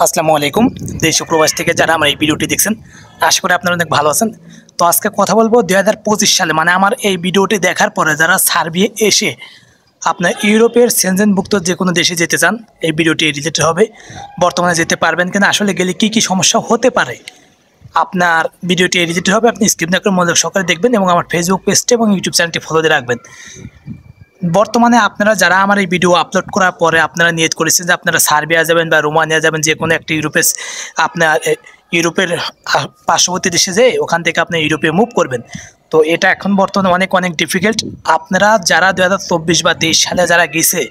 আসসালামু আলাইকুম। দেশ ও প্রবাস থেকে যারা আমার এই ভিডিওটি দেখছেন, আশা করি আপনারা অনেক ভালো আছেন। তো আজকে কথা বলবো 2025 সালে, মানে আমার এই ভিডিওটি দেখার পরে যারা সার্বিয়া এসে আপনার ইউরোপের সেনজেনভুক্ত যে কোনো দেশে যেতে চান, এই ভিডিওটি রিলেটেড হবে। বর্তমানে যেতে পারবেন কিনা, আসলে গেলে কী কী সমস্যা হতে পারে, আপনার ভিডিওটি রিলেটেড হবে। আপনি স্ক্রিন করে মনোযোগ সহকারে দেখবেন এবং আমার ফেসবুক পেজটি এবং ইউটিউব চ্যানেলটি ফলো দিয়ে রাখবেন। বর্তমানে আপনারা যারা আমার এই ভিডিও আপলোড করার পরে আপনারা নিয়ত করেছেন যে আপনারা সার্বিয়া যাবেন বা রোমানিয়া যাবেন, যে কোনো একটা আপনার ইউরোপের পার্শ্ববর্তী দেশে যেয়ে ওখান থেকে আপনি ইউরোপে মুভ করবেন। তো এটা এখন বর্তমানে অনেক ডিফিকাল্ট। আপনারা যারা 2024 বা 23 সালে যারা গেছে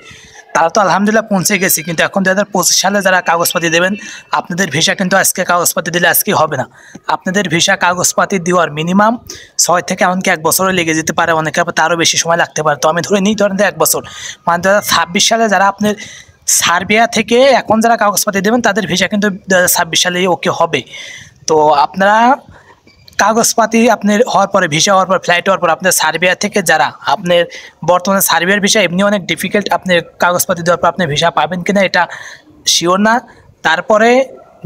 তারা তো আলহামদুলিল্লাহ পৌঁছে গেছে, কিন্তু এখন 2025 সালে যারা কাগজপাতি দেবেন, আপনাদের ভিসা কিন্তু আজকে কাগজপাতি দিলে আজকে হবে না। আপনাদের ভিসা কাগজপাতি দেওয়ার মিনিমাম 6 থেকে এমনকি 1 বছরও লেগে যেতে পারে, অনেকে তারও বেশি সময় লাগতে পারে। তো আমি ধরে নিই, ধরেন 1 বছর, মানে 2026 সালে যারা আপনার সার্বিয়া থেকে এখন যারা কাগজপাতি দেবেন তাদের ভিসা কিন্তু 2026 সালে ওকে হবে। তো আপনারা কাগজপাতি আপনার হওয়ার পরে, ভিসা হওয়ার পর, ফ্লাইট হওয়ার পর আপনার সার্বিয়া থেকে যারা আপনার বর্তমানে সার্বিয়ার ভিসা এমনি অনেক ডিফিকাল্ট, আপনার কাগজপাতি দেওয়ার পর আপনি ভিসা পাবেন কিনা এটা শিওর না। তারপরে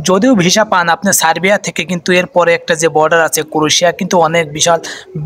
যদিও ভিসা পান আপনার সার্বিয়া থেকে, কিন্তু এরপরে একটা যে বর্ডার আছে ক্রোয়েশিয়া, কিন্তু অনেক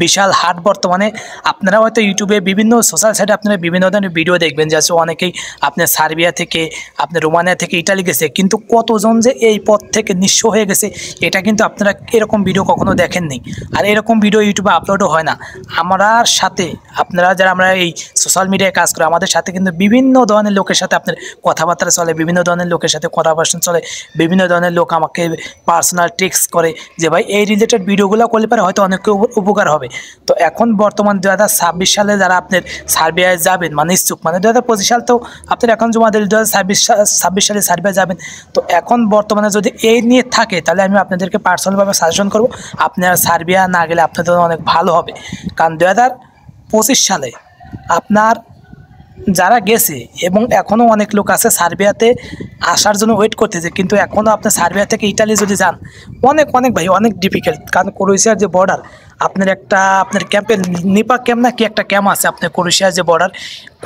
বিশাল হাট। বর্তমানে আপনারা হয়তো ইউটিউবে বিভিন্ন সোশ্যাল সাইটে আপনারা বিভিন্ন ধরনের ভিডিও দেখবেন যে আছে অনেকেই আপনার সার্বিয়া থেকে, আপনার রোমানিয়া থেকে ইটালি গেছে, কিন্তু কতজন যে এই পথ থেকে নিঃস্ব হয়ে গেছে এটা কিন্তু আপনারা এরকম ভিডিও কখনো দেখেননি। আর এরকম ভিডিও ইউটিউবে আপলোডও হয় না। আমার সাথে আপনারা যারা আমরা এই সোশ্যাল মিডিয়ায় কাজ করে, আমাদের সাথে কিন্তু বিভিন্ন ধরনের লোকের সাথে আপনার কথাবার্তা চলে, বিভিন্ন ধরনের লোকের সাথে কথাবার্তা চলে, বিভিন্ন ধরনের লোক আমাকে পার্সোনাল টেক্সট করে যে ভাই এই রিলেটেড ভিডিওগুলো করলে পারে হয়তো অনেক উপকার হবে। তো এখন বর্তমান 2026 সালে যারা আপনার সার্বিয়ায় যাবেন, মানে ইচ্ছুক, মানে 2025 সাল তো আপনার এখন জমা দিলে 2026 সালে সার্বিয়া যাবেন। তো এখন বর্তমানে যদি এই নিয়ে থাকে তাহলে আমি আপনাদেরকে পার্সোনালভাবে সাজেশন করব, আপনারা সার্বিয়া না গেলে আপনাদের অনেক ভালো হবে। কারণ 2025 সালে আপনার যারা গেছে এবং এখনও অনেক লোক আছে সার্বিয়াতে আসার জন্য ওয়েট করতেছে, কিন্তু এখনও আপনি সার্বিয়া থেকে ইটালি যদি যান অনেক ভাই অনেক ডিফিকাল্ট। কারণ ক্রোয়েশিয়ার যে বর্ডার, আপনার ক্যাম্পে নিপা ক্যাম্প না কি একটা ক্যাম্প আছে আপনার ক্রোয়েশিয়ার যে বর্ডার,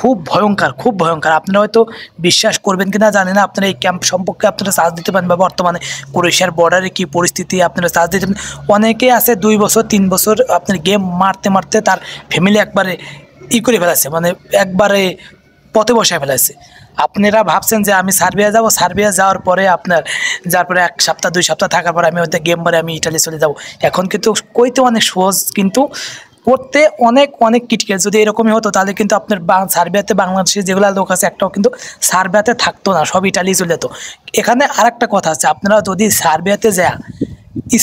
খুব ভয়ঙ্কর। আপনারা হয়তো বিশ্বাস করবেন কি না জানি না, আপনারা এই ক্যাম্প সম্পর্কে আপনারা সার্চ দিতে পারেন বা বর্তমানে ক্রোয়েশিয়ার বর্ডারে কী পরিস্থিতি আপনারা সার্চ দিতে পারেন। অনেকে আছে 2 বছর 3 বছর আপনার গেম মারতে তার ফ্যামিলি একবারে করে ফেলাছে, মানে একবারে পথে বসায় ফেলাছে। আপনারা ভাবছেন যে আমি সার্বিয়া যাব, সার্বিয়া যাওয়ার পরে আপনার যার পরে 1 সপ্তাহ 2 সপ্তাহ থাকার পরে আমি হয়তো গেম মারে আমি ইটালি চলে যাব। এখন কিন্তু কইতে অনেক সহজ, কিন্তু করতে অনেক ক্রিটিক্যাল। যদি এরকমই হতো তাহলে কিন্তু আপনার সার্বিয়াতে বাংলাদেশের যেগুলো লোক আছে একটাও কিন্তু সার্বিয়াতে থাকতো না, সব ইটালি চলে যেত। এখানে আরেকটা কথা আছে, আপনারা যদি সার্বিয়াতে যায়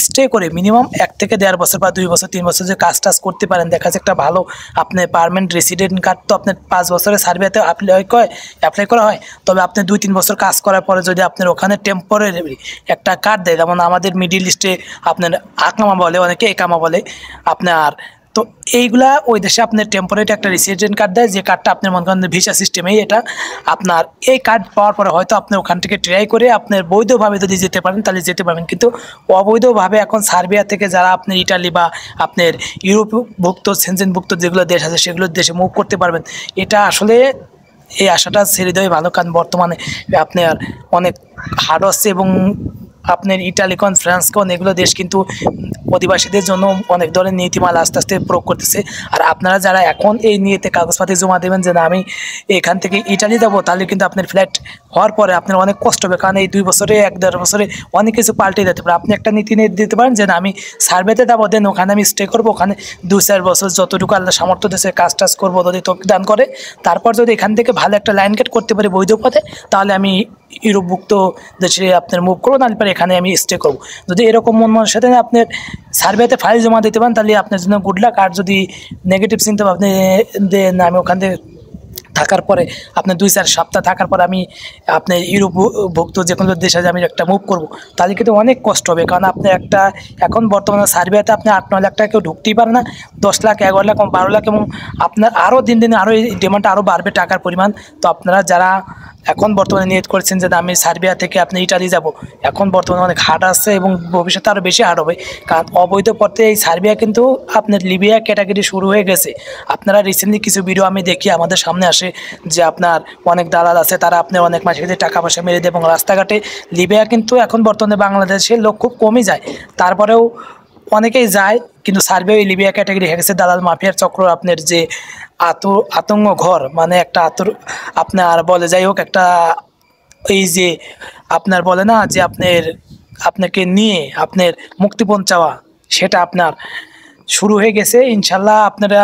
স্টে করে মিনিমাম 1 থেকে 1.5 বছর বা 2 বছর 3 বছর যে কাজ করতে পারেন, দেখা যাচ্ছে একটা ভালো আপনার পার্মানেন্ট রেসিডেন্ট কার্ড তো আপনার 5 বছরের সার্বিয়াতে অ্যাপ্লাই করা হয়। তবে আপনি 2-3 বছর কাজ করার পরে যদি আপনার ওখানে টেম্পোরারি একটা কার্ড দেয়, যেমন আমাদের মিডিল ইস্টে আপনার আকামা বলে, অনেকে একামা বলে আপনার, তো এইগুলা ওই দেশে আপনার টেম্পোরারি একটা রেসিডেন্ট কার্ড দেয়, যে কার্ডটা আপনার মনে করেন ভিসা সিস্টেমেই এটা আপনার। এই কার্ড পাওয়ার পরে হয়তো আপনি ওখান থেকে ট্রাই করে আপনার বৈধভাবে যদি যেতে পারেন তাহলে যেতে পারবেন, কিন্তু অবৈধভাবে এখন সার্বিয়া থেকে যারা আপনার ইটালি বা আপনার ইউরোপভুক্ত সেনজেনভুক্ত যেগুলো দেশ আছে সেগুলোর দেশে মুভ করতে পারবেন, এটা আসলে এই আশাটা ছেড়ে দেওয়াই ভালো। কারণ বর্তমানে আপনার অনেক হার্ড হচ্ছে এবং আপনার ইটালিকন, ফ্রান্সকন এগুলো দেশ কিন্তু অধিবাসীদের জন্য অনেক ধরনের নীতিমালা আস্তে প্রয়োগ করতেছে। আর আপনারা যারা এখন এই নিয়েতে কাগজপাতি জমা দেবেন যে না আমি এখান থেকে ইটালি যাবো, তাহলে কিন্তু আপনার ফ্লাইট হওয়ার পরে আপনার অনেক কষ্ট হবে। কারণ এই 2 বছরে 1-1.5 বছরে অনেক কিছু পাল্টে যেতে পারে। আপনি একটা নীতি নিয়ে দিতে পারেন যে না আমি সার্ভেতে যাবো, দেন ওখানে আমি স্টে করবো, ওখানে 2-4 বছর যতটুকু আল্লাহ সামর্থ্য দেশে কাজ করবো যদি তোকে দান করে, তারপর যদি এখান থেকে ভালো একটা লাইন গেট করতে পারি বৈধ পথে, তাহলে আমি ইউরোপভুক্ত দেশে আপনার মুভ করবো, নাহলে পরে এখানে আমি স্টে করবো। যদি এরকম মনের সাথে আপনার সার্ভেতে ফাইল জমা দিতে পারেন তাহলে আপনার জন্য গুড লাক। আর যদি নেগেটিভ চিন্তা আপনি দেন আমি ওখান থেকে থাকার পরে আপনার 2-4 সপ্তাহ থাকার পর আমি আপনার ইউরোপভুক্ত যে কোনো দেশে আমি একটা মুভ করবো, তাহলে কিন্তু অনেক কষ্ট হবে। কারণ আপনি একটা এখন বর্তমানে সার্বিয়াতে আপনি 8-9 লাখ টাকা কেউ ঢুকতেই পারে না, 10 লাখ 11 লাখ 12 লাখ, এবং আপনার আরও দিন আরও এই ডিমান্ডটা আরও বাড়বে টাকার পরিমাণ। তো আপনারা যারা এখন বর্তমানে নিয়ত করেছেন যে আমি সার্বিয়া থেকে আপনি ইটালি যাব, এখন বর্তমানে অনেক হার্ড আছে এবং ভবিষ্যতে আরও বেশি হার্ড হবে। কারণ অবৈধ পথে এই সার্বিয়া কিন্তু আপনার লিবিয়া ক্যাটাগরি শুরু হয়ে গেছে। আপনারা রিসেন্টলি কিছু ভিডিও আমি দেখি আমাদের সামনে আসে আশেপাশে যে আপনার অনেক দালাল আছে, তারা আপনার অনেক মাসে টাকা পয়সা মেরে দেয় এবং রাস্তাঘাটে লিবিয়া কিন্তু এখন বর্তমানে বাংলাদেশের লোক খুব কমই যায়, তারপরেও অনেকেই যায়, কিন্তু সার্বিয়া ওই লিবিয়া ক্যাটাগরি হয়ে গেছে। দালাল মাফিয়ার চক্র আপনার যে আতঙ্ক ঘর, মানে একটা আপনার বলে যাই হোক একটা, এই যে আপনার বলে না যে আপনাকে নিয়ে আপনার মুক্তিপণ চাওয়া, সেটা আপনার শুরু হয়ে গেছে। ইনশাল্লাহ আপনারা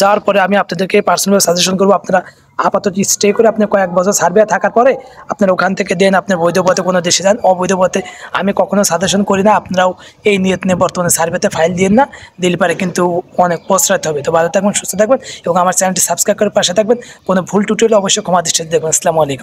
যাওয়ার পরে আমি আপনাদেরকে পার্সোনাল সাজেশন করবো, আপনারা আপাতত স্টে করে আপনি কয়েক বছর সার্বিয়া থাকার পরে আপনার ওখান থেকে দেন আপনার বৈধ পথে কোনো দেশে যান। অবৈধ পথে আমি কখনো সাজেশন করি না, আপনারাও এই নিয়ত নিয়ে বর্তমানে সার্বিয়াতে ফাইল দিন না, দিলে পারে কিন্তু অনেক পশ্রাতে হবে। তো ভালো থাকবেন, সুস্থ থাকবেন এবং আমার চ্যানেলটি সাবস্ক্রাইব করে পাশে থাকবেন। কোনো ভুল টুটি হলে অবশ্যই ক্ষমা দৃষ্টিতে দেখবেন। আসসালামু আলাইকুম।